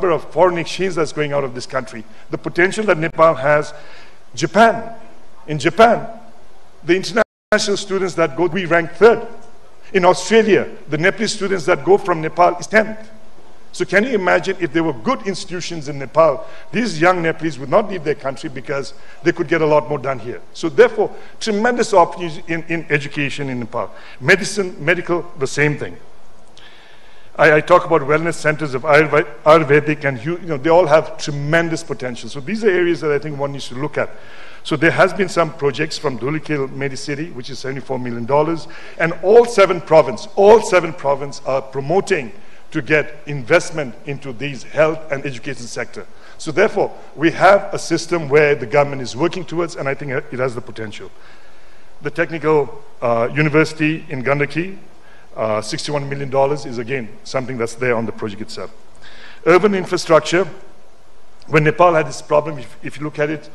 of foreign exchange that's going out of this country, the potential that Nepal has. Japan, in Japan, the international students that go, we rank 3rd. In Australia, the Nepalese students that go from Nepal is 10th. So can you imagine if there were good institutions in Nepal, these young Nepalese would not leave their country because they could get a lot more done here. So therefore, tremendous opportunities in education in Nepal. Medicine, medical, the same thing. I talk about wellness centers of Ayurvedic and they all have tremendous potential. So these are areas that I think one needs to look at. So there has been some projects from Dhulikhel Medicity, which is $74 million, and all seven provinces are promoting to get investment into these health and education sector. So therefore, we have a system where the government is working towards, and I think it has the potential. The Technical University in Gandaki, $61 million is again something that's there on the project itself. Urban infrastructure, when Nepal had this problem, if you look at it,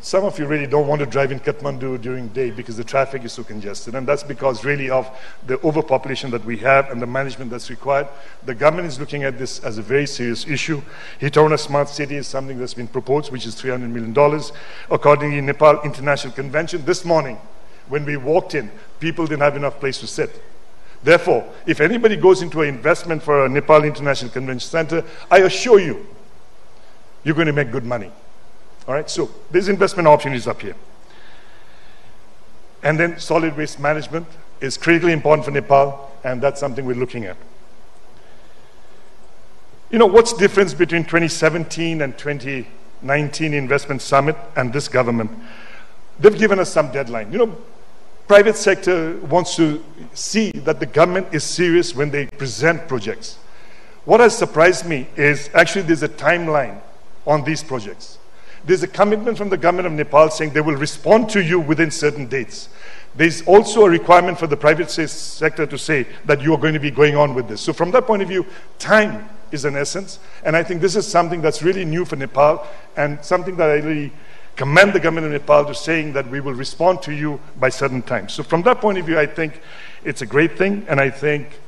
some of you really don't want to drive in Kathmandu during the day because the traffic is so congested, and that's because really of the overpopulation that we have and the management that's required. The government is looking at this as a very serious issue. Hitona Smart City is something that's been proposed, which is $300 million. Accordingly, Nepal International Convention, this morning, when we walked in, people didn't have enough place to sit. Therefore, if anybody goes into an investment for a Nepal International Convention Center, I assure you, you're going to make good money. All right, so there's investment opportunities up here. And then solid waste management is critically important for Nepal, and that's something we're looking at. What's the difference between 2017 and 2019 Investment Summit and this government? They've given us some deadline. Private sector wants to see that the government is serious when they present projects. What has surprised me is actually there's a timeline on these projects. There's a commitment from the government of Nepal saying they will respond to you within certain dates. There's also a requirement for the private sector to say that you are going to be going on with this. So from that point of view, time is an essence. And I think this is something that's really new for Nepal and something that I really commend the government of Nepal to saying that we will respond to you by certain times. So from that point of view, I think it's a great thing. And I think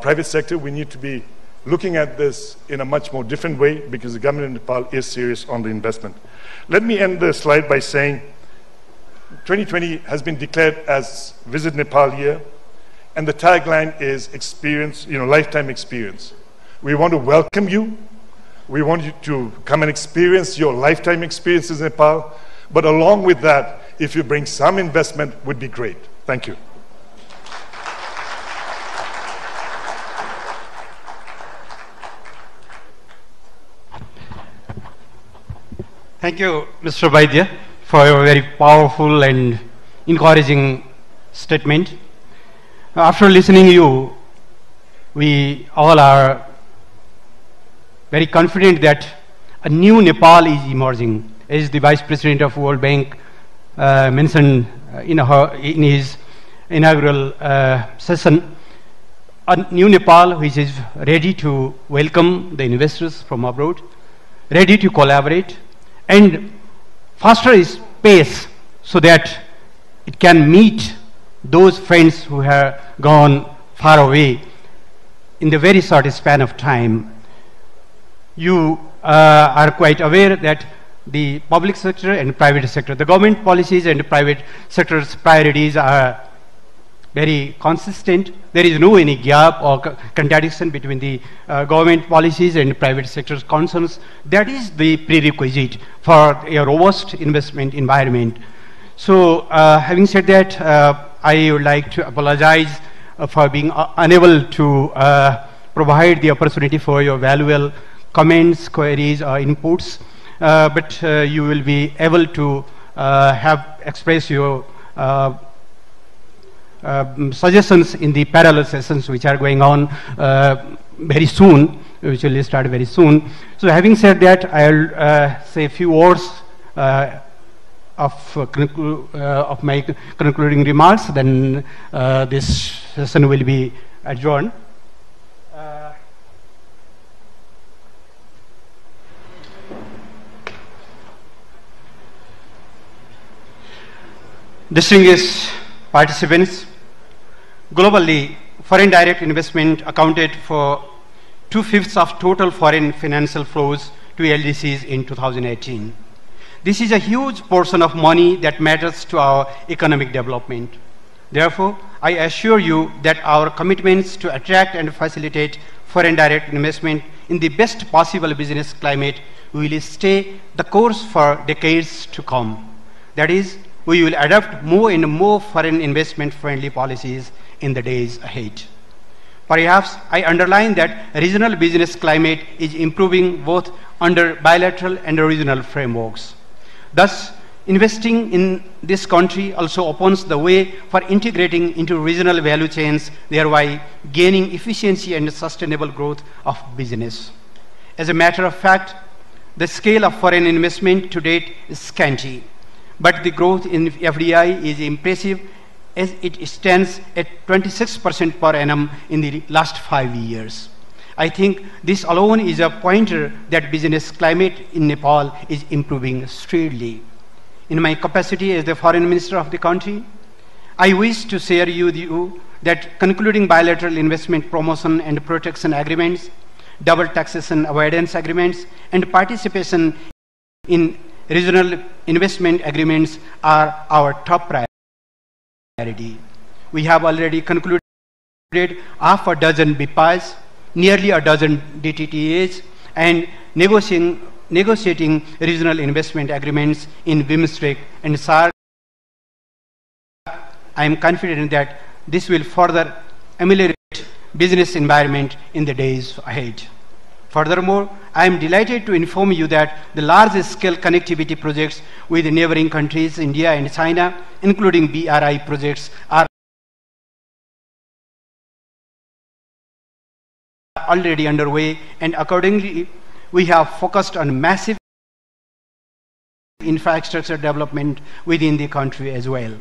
private sector, we need to be looking at this in a much more different way because the government of Nepal is serious on the investment. Let me end the slide by saying 2020 has been declared as Visit Nepal year, and the tagline is experience, lifetime experience. We want to welcome you. We want you to come and experience your lifetime experiences in Nepal, but along with that, if you bring some investment, would be great. Thank you. Thank you, Mr. Vaidya, for your very powerful and encouraging statement. After listening to you, we all are very confident that a new Nepal is emerging, as the Vice President of World Bank mentioned in his inaugural session. A new Nepal which is ready to welcome the investors from abroad, ready to collaborate, and faster its pace so that it can meet those friends who have gone far away in the very short span of time. You are quite aware that the public sector and private sector, the government policies and the private sector's priorities are very consistent. There is no any gap or contradiction between the government policies and private sector's concerns. That is the prerequisite for a robust investment environment. So having said that, I would like to apologize for being unable to provide the opportunity for your valuable comments, queries, or inputs, but you will be able to express your suggestions in the parallel sessions which are going on very soon, which will start very soon. So having said that, I'll say a few words of my concluding remarks, then this session will be adjourned. Distinguished participants, globally, foreign direct investment accounted for 2/5 of total foreign financial flows to LDCs in 2018. This is a huge portion of money that matters to our economic development. Therefore, I assure you that our commitments to attract and facilitate foreign direct investment in the best possible business climate will stay the course for decades to come. That is, we will adopt more and more foreign investment-friendly policies in the days ahead. Perhaps I underline that regional business climate is improving both under bilateral and regional frameworks. Thus, investing in this country also opens the way for integrating into regional value chains, thereby gaining efficiency and sustainable growth of business. As a matter of fact, the scale of foreign investment to date is scanty, but the growth in FDI is impressive as it stands at 26% per annum in the last 5 years. I think this alone is a pointer that business climate in Nepal is improving steadily. In my capacity as the foreign minister of the country, I wish to share with you that concluding bilateral investment promotion and protection agreements, double taxation avoidance agreements, and participation in regional investment agreements are our top priority. We have already concluded half a dozen BIPAs, nearly a dozen DTTAs, and negotiating regional investment agreements in BIMSTEC and SAARC. I am confident that this will further ameliorate business environment in the days ahead. Furthermore, I am delighted to inform you that the large-scale connectivity projects with neighboring countries, India and China, including BRI projects, are already underway, and accordingly, we have focused on massive infrastructure development within the country as well.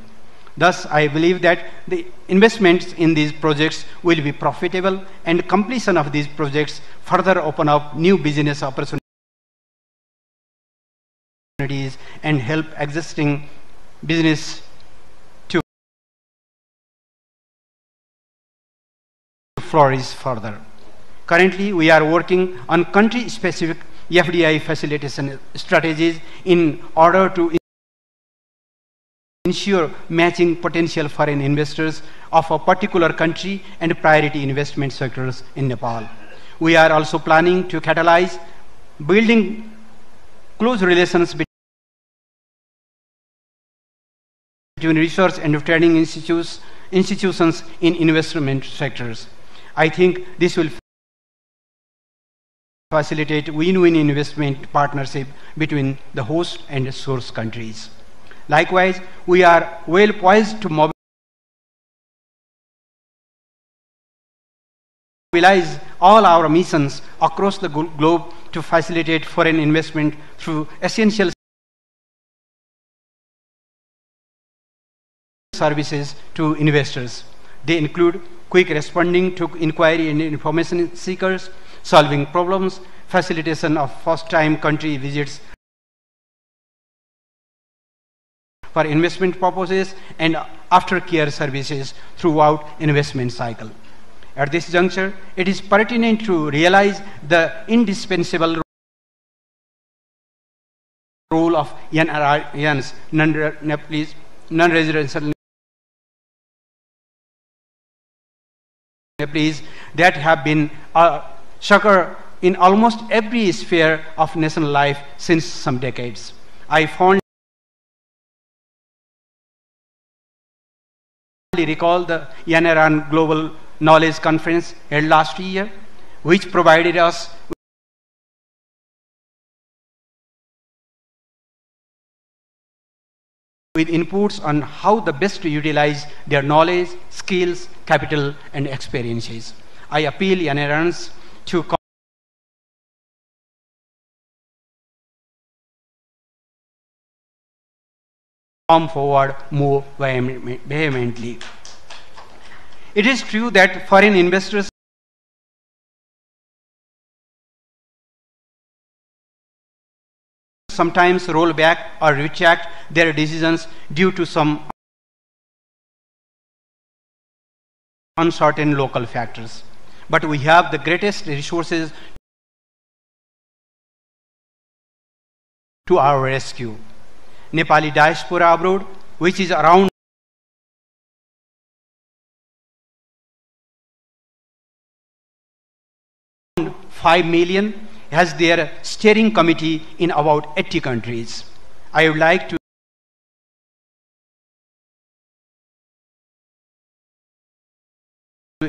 Thus, I believe that the investments in these projects will be profitable, and completion of these projects further open up new business opportunities and help existing business to flourish further. Currently, we are working on country-specific FDI facilitation strategies in order to ensure matching potential foreign investors of a particular country and priority investment sectors in Nepal. We are also planning to catalyze building close relations between research and training institutions in investment sectors. I think this will facilitate win-win investment partnership between the host and source countries. Likewise, we are well poised to mobilize all our missions across the globe to facilitate foreign investment through essential services to investors. They include quick responding to inquiry and information seekers, solving problems, facilitation of first-time country visits for investment purposes, and aftercare services throughout investment cycle. At this juncture, it is pertinent to realize the indispensable role of NRIs, non-residential Nepalese, that have been a succor in almost every sphere of national life since some decades. I fondly recall the NRN Global Knowledge Conference held last year, which provided us with inputs on how the best to utilize their knowledge, skills, capital, and experiences. I appeal NRNs to come forward more vehemently. It is true that foreign investors sometimes roll back or retract their decisions due to some uncertain local factors. but we have the greatest resources to our rescue. Nepali diaspora abroad, which is around 5 million, has their steering committee in about 80 countries. I would like to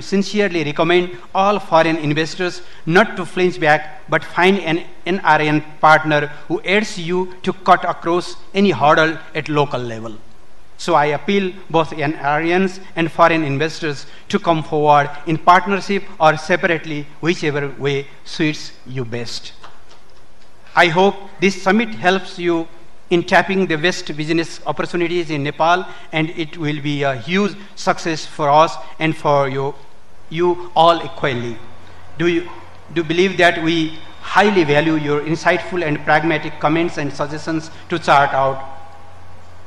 sincerely recommend all foreign investors not to flinch back, but find an NRN partner who aids you to cut across any hurdle at local level. So I appeal both NRNs and foreign investors to come forward in partnership or separately, whichever way suits you best. I hope this summit helps you in tapping the best business opportunities in Nepal, and it will be a huge success for us and for you all equally. Do you believe that we highly value your insightful and pragmatic comments and suggestions to chart out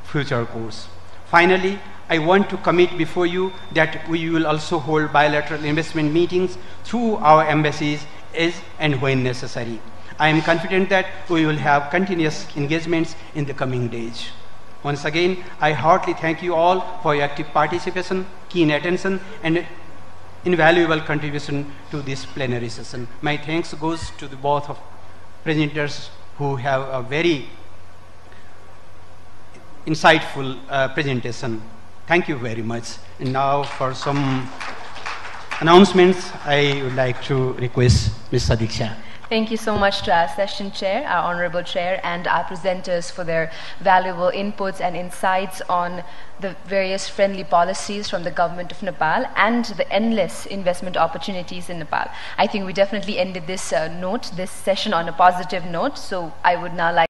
future course? Finally, I want to commit before you that we will also hold bilateral investment meetings through our embassies as and when necessary. I am confident that we will have continuous engagements in the coming days. Once again, I heartily thank you all for your active participation, keen attention, and invaluable contribution to this plenary session. My thanks goes to the both of presenters who have a very insightful presentation. Thank you very much. And now for some announcements, I would like to request Ms. Sadiksha. Thank you so much to our session chair, our honorable chair, and our presenters for their valuable inputs and insights on the various friendly policies from the government of Nepal and the endless investment opportunities in Nepal. I think we definitely ended this session on a positive note, so I would now like